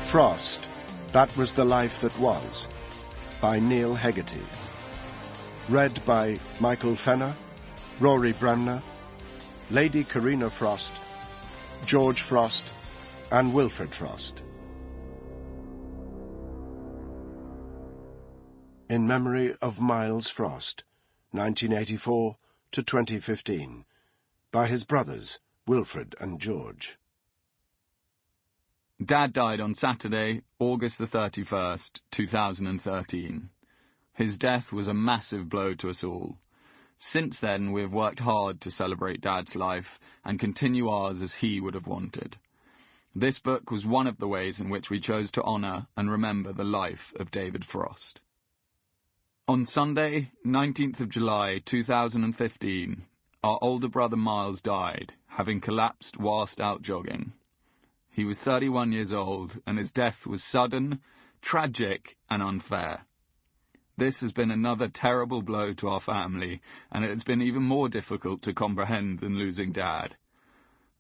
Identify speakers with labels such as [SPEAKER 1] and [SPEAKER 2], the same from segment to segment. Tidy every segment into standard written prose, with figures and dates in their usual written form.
[SPEAKER 1] Frost, That Was the Life That Was, by Neil Hegarty. Read by Michael Fenner, Rory Bremner, Lady Carina Frost, George Frost, and Wilfred Frost. In memory of Miles Frost, 1984 to 2015, by his brothers, Wilfred and George.
[SPEAKER 2] Dad died on Saturday, August the 31st, 2013. His death was a massive blow to us all. Since then, we have worked hard to celebrate Dad's life and continue ours as he would have wanted. This book was one of the ways in which we chose to honour and remember the life of David Frost. On Sunday, 19th of July 2015, our older brother Miles died, having collapsed whilst out jogging. He was 31 years old, and his death was sudden, tragic, and unfair. This has been another terrible blow to our family, and it has been even more difficult to comprehend than losing Dad.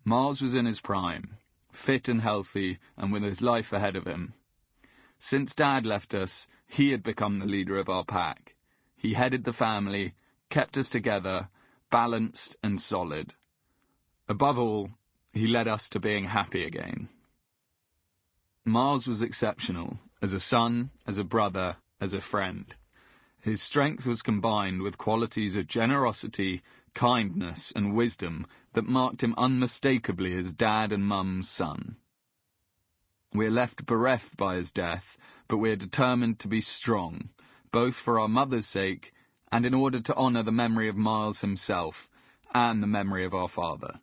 [SPEAKER 2] Miles was in his prime, fit and healthy, and with his life ahead of him. Since Dad left us, he had become the leader of our pack. He headed the family, kept us together, balanced and solid. Above all, he led us to being happy again. Miles was exceptional, as a son, as a brother, as a friend. His strength was combined with qualities of generosity, kindness and wisdom that marked him unmistakably as Dad and Mum's son. We are left bereft by his death, but we are determined to be strong, both for our mother's sake and in order to honour the memory of Miles himself and the memory of our father.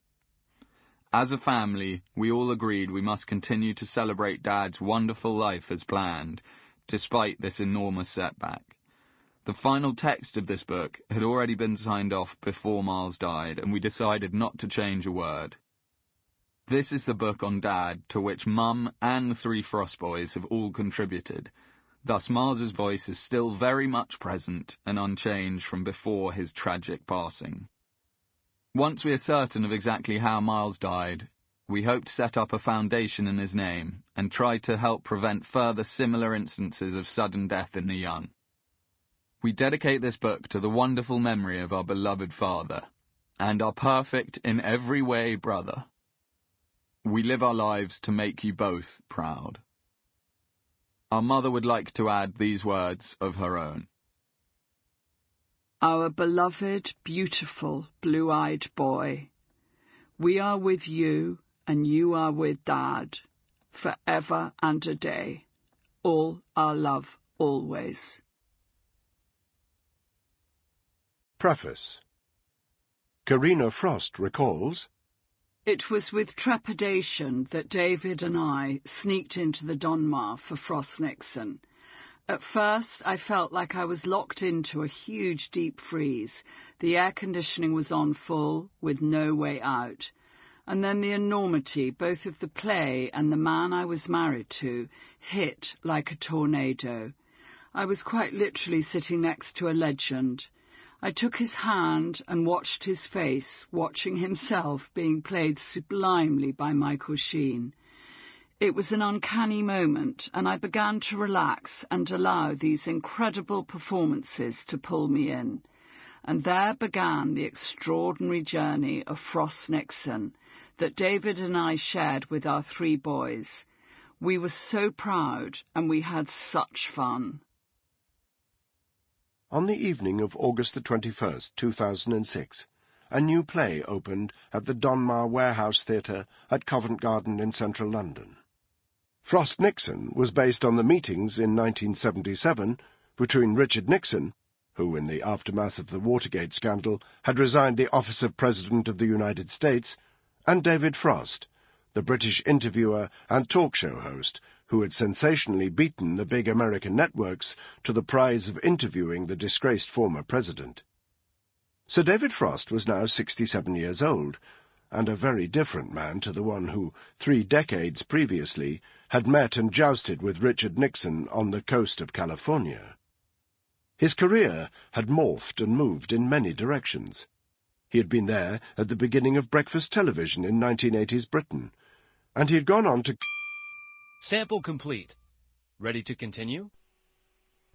[SPEAKER 2] As a family, we all agreed we must continue to celebrate Dad's wonderful life as planned, despite this enormous setback. The final text of this book had already been signed off before Miles died, and we decided not to change a word. This is the book on Dad to which Mum and the 3 Frost boys have all contributed. Thus Miles's voice is still very much present and unchanged from before his tragic passing. Once we are certain of exactly how Miles died, we hope to set up a foundation in his name and try to help prevent further similar instances of sudden death in the young. We dedicate this book to the wonderful memory of our beloved father, and our perfect in every way brother. We live our lives to make you both proud. Our mother would like to add these words of her own.
[SPEAKER 3] Our beloved, beautiful, blue-eyed boy, we are with you and you are with Dad, forever and a day. All our love, always.
[SPEAKER 1] Preface. Carina Frost recalls,
[SPEAKER 3] It was with trepidation that David and I sneaked into the Donmar for Frost Nixon. At first, I felt like I was locked into a huge deep freeze. The air conditioning was on full, with no way out. And then the enormity, both of the play and the man I was married to, hit like a tornado. I was quite literally sitting next to a legend. I took his hand and watched his face, watching himself being played sublimely by Michael Sheen. It was an uncanny moment, and I began to relax and allow these incredible performances to pull me in. And there began the extraordinary journey of Frost Nixon that David and I shared with our 3 boys. We were so proud, and we had such fun.
[SPEAKER 1] On the evening of August the 21st, 2006, a new play opened at the Donmar Warehouse Theatre at Covent Garden in central London. Frost Nixon was based on the meetings in 1977 between Richard Nixon, who in the aftermath of the Watergate scandal had resigned the office of President of the United States, and David Frost, the British interviewer and talk show host who had sensationally beaten the big American networks to the prize of interviewing the disgraced former president. Sir David Frost was now 67 years old, and a very different man to the one who, 3 decades previously, had met and jousted with Richard Nixon on the coast of California. His career had morphed and moved in many directions. He had been there at the beginning of breakfast television in 1980s Britain, and he had gone on to
[SPEAKER 4] Sample complete. Ready to continue?